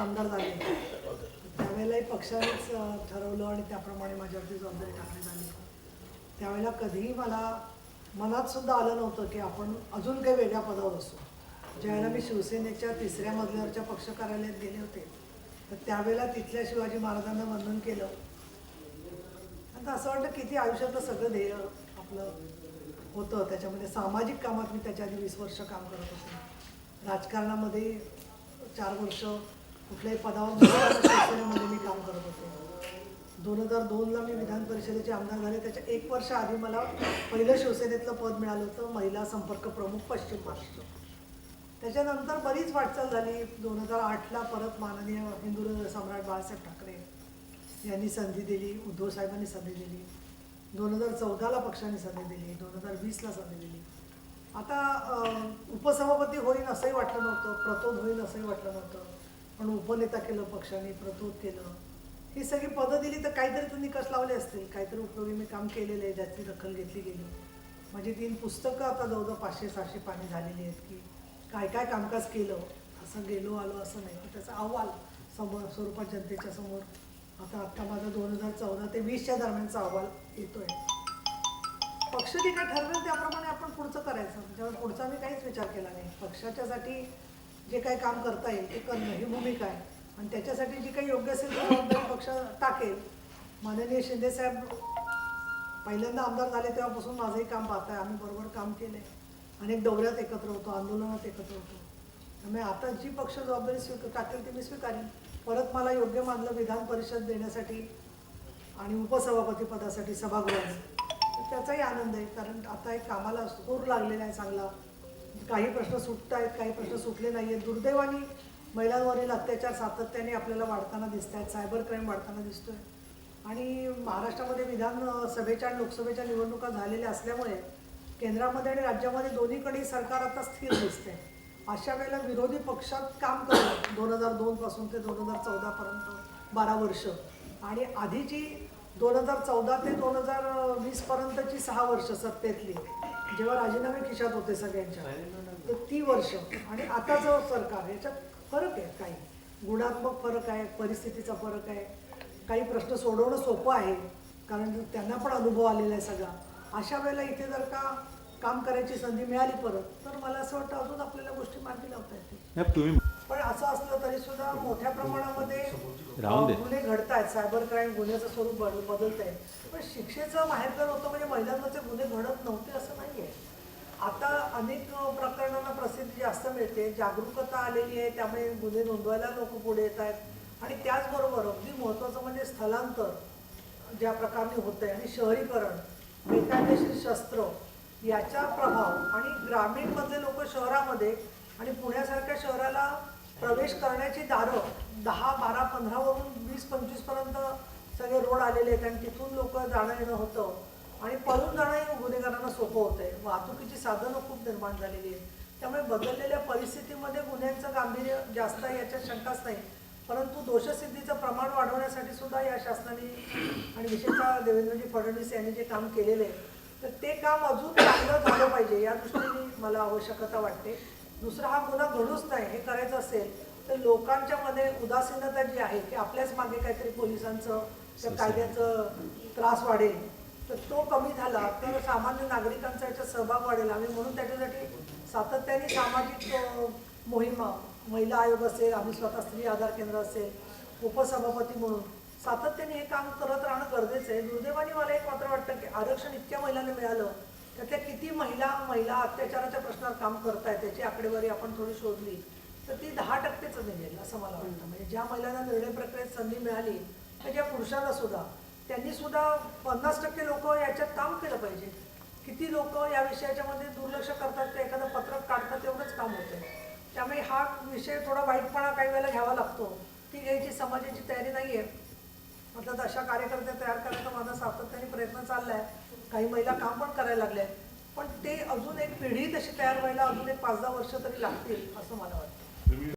आमदार झाले त्यावेळेलाही पक्षानेच ठरवलं आणि त्याप्रमाणे माझ्यावरती जबाबदारी टाकण्यात आली. त्यावेळेला कधीही मला मनात सुद्धा आलं नव्हतं की आपण अजून काही वेगळ्या पदावर असू. ज्यावेळेला मी शिवसेनेच्या 3ऱ्या मजल्यावरच्या पक्ष कार्यालयात गेले होते तर त्यावेळेला तिथल्या शिवाजी महाराजांना वंदन केलं. आता असं वाटतं किती आयुष्यातलं सगळं ध्येय आपलं होतं. त्याच्यामध्ये सामाजिक कामात मी त्याच्या आधी 20 वर्ष काम करत होते. राजकारणामध्ये 4 वर्ष कुठल्याही पदावर शिवसेनेमध्ये मी काम करत होते. 2002ला मी विधान परिषदेचे आमदार झाले. त्याच्या 1 वर्ष आधी मला पहिलं शिवसेनेतलं पद मिळालं होतं, महिला संपर्क प्रमुख पश्चिम महाराष्ट्र. त्याच्यानंतर बरीच वाटचाल झाली. 2008ला परत माननीय हिंदू सम्राट बाळासाहेब ठाकरे यांनी संधी दिली, उद्धव साहेबांनी संधी दिली. 2014ला पक्षाने संधी दिली, 2020ला संधी दिली. आता उपसभापती होईन असंही वाटलं नव्हतं, प्रतोद होईन असंही वाटलं नव्हतं, पण उपनेता केलं पक्षाने, प्रतोद केलं. ही सगळी पदं दिली तर काहीतरी तर निकष लावले असतील, काहीतरी उपयोगी मी काम केलेलं आहे ज्याची दखल घेतली गेली. माझी 3 पुस्तकं आता जवळजवळ 500-600 पानी झालेली आहेत की काय काय कामकाज केलं. असं गेलो आलो असं नाही, पण त्याचा अहवाल स्वरूपात जनतेच्या समोर आता माझा 2014 ते 20च्या दरम्यानचा अहवाल येतोय. पक्ष जे काय ठरवेल त्याप्रमाणे आपण पुढचं करायचं. त्यामुळे पुढचा मी काहीच विचार केला नाही. पक्षाच्यासाठी जे काही काम करता येईल ते करणं ही भूमिका आहे आणि त्याच्यासाठी जी काही योग्य असेल ती जबाबदारी पक्ष टाकेल. माननीय शिंदेसाहेब पहिल्यांदा आमदार झाले तेव्हापासून माझंही काम पाहताय. आम्ही बरोबर काम केलं आहे. अनेक दौऱ्यात एकत्र होतो, आंदोलनात एकत्र होतो. त्यामुळे आता जी पक्ष जबाबदारी टाकेल ती मी स्वीकारेन. परत मला योग्य मानलं विधान परिषद देण्यासाठी आणि उपसभापती पदासाठी सभागृहाने तर त्याचाही आनंद आहे. कारण आता एक कामाला सूर लागलेला आहे चांगला. काही प्रश्न सुटत आहेत, काही प्रश्न सुटले नाही आहेत. दुर्दैवाने महिलांवरील अत्याचार सातत्याने आपल्याला वाढताना दिसत आहेत. सायबर क्राईम वाढताना दिसतोय आणि महाराष्ट्रामध्ये विधानसभेच्या आणि लोकसभेच्या निवडणुका झालेल्या असल्यामुळे केंद्रामध्ये आणि राज्यामध्ये दोन्हीकडे सरकार आता स्थिर दिसते. अशा वेळेला विरोधी पक्षात काम करणं 2002 पासून ते 2014 पर्यंत 12 वर्ष आणि आधीची 2014 ते 2020 पर्यंतची 6 वर्ष सत्तेतली जेव्हा राजीनामे खिशात होते सगळ्यांच्या तर ती वर्ष आणि आताचं सरकार याच्यात फरक आहे. काही गुणात्मक फरक आहे, परिस्थितीचा फरक आहे. काही प्रश्न सोडवणं सोपं आहे कारण त्यांना पण अनुभव आलेला आहे सगळा. अशा वेळेला इथे जर का काम करायची संधी मिळाली परत तर मला असं वाटतं अजून आपल्याला गोष्टी मार्गी लावता येतील. पण असं असलं तरी सुद्धा मोठ्या प्रमाणामध्ये गुन्हे घडत आहेत. सायबर क्राईम गुन्ह्याचं स्वरूप बदलत आहे. पण शिक्षेचं माहेरघर होतं म्हणजे महिलांवरचे गुन्हे घडत नव्हते असं नाही आहे. आता अनेक प्रकरणांना प्रसिद्धी जास्त मिळते, जागरूकता आलेली आहे, त्यामुळे गुन्हे नोंदवायला लोक पुढे येत आहेत. आणि त्याचबरोबर अगदी महत्त्वाचं म्हणजे स्थलांतर ज्या प्रकारे होतं आहे आणि शहरीकरण, बेकायदेशीर शस्त्र याचा प्रभाव आणि ग्रामीणमधले लोक शहरामध्ये आणि पुण्यासारख्या शहराला प्रवेश करण्याची दारं 10, 12, 15 वरून 20, 25 पर्यंत सगळे रोड आलेले आहेत आणि तिथून लोक जाणं येणं होतं आणि पळून जाणंही गुन्हेगारांना सोपं होतं आहे. वाहतुकीची साधनं खूप निर्माण झालेली आहेत. त्यामुळे बदललेल्या परिस्थितीमध्ये गुन्ह्यांचं गांभीर्य जास्त आहे याच्यात शंकाच नाही. परंतु दोषसिद्धीचं प्रमाण वाढवण्यासाठी सुद्धा या शासनाने आणि विशेषतः देवेंद्रजी फडणवीस यांनी जे काम केलेलं आहे तर ते काम अजून चांगलं झालं पाहिजे या दृष्टीने मला आवश्यकता वाटते. दुसरा हा गुन्हा घडूच नाही हे करायचं असेल तर लोकांच्या मध्ये उदासीनता जी आहे की आपल्याच मागे काहीतरी पोलिसांचं त्या कायद्याचं त्रास वाढेल तर तो कमी झाला तर सामान्य नागरिकांचा याच्यात सहभाग वाढेल. आम्ही म्हणून त्याच्यासाठी सातत्याने सामाजिक मोहिमा, महिला आयोग असेल, आम्ही स्वतः स्त्री आधार केंद्र असेल, उपसभापती म्हणून सातत्याने हे काम करत राहणं गरजेचं आहे. दुर्दैवाने मला एक मात्र वाटतं की आरक्षण इतक्या महिलांना मिळालं त्यातल्या किती महिला अत्याचाराच्या प्रश्नावर काम करत आहेत त्याची आकडेवारी आपण थोडी शोधली तर ती 10%च निघेल असं मला वाटतं. म्हणजे ज्या महिलांना निर्णय प्रक्रियेत संधी मिळाली तर ज्या पुरुषांना सुद्धा त्यांनी सुद्धा 50% लोक याच्यात काम केलं पाहिजे. किती लोक या विषयाच्या मध्ये दुर्लक्ष करतात, ते एखादं पत्रक काढतात एवढंच काम होतं. त्यामुळे हा विषय थोडा वाईटपणा काही वेळेला घ्यावा लागतो. ती घ्यायची समाजाची तयारी नाही आहे. मतलब अशा कार्यकर्ते तयार करायचा माझा सातत्याने प्रयत्न चालला आहे. काही महिला काम पण करायला लागल्या आहेत पण ते अजून एक पिढी तशी तयार व्हायला अजून एक 5-10 वर्ष तरी लागतील असं मला वाटतं.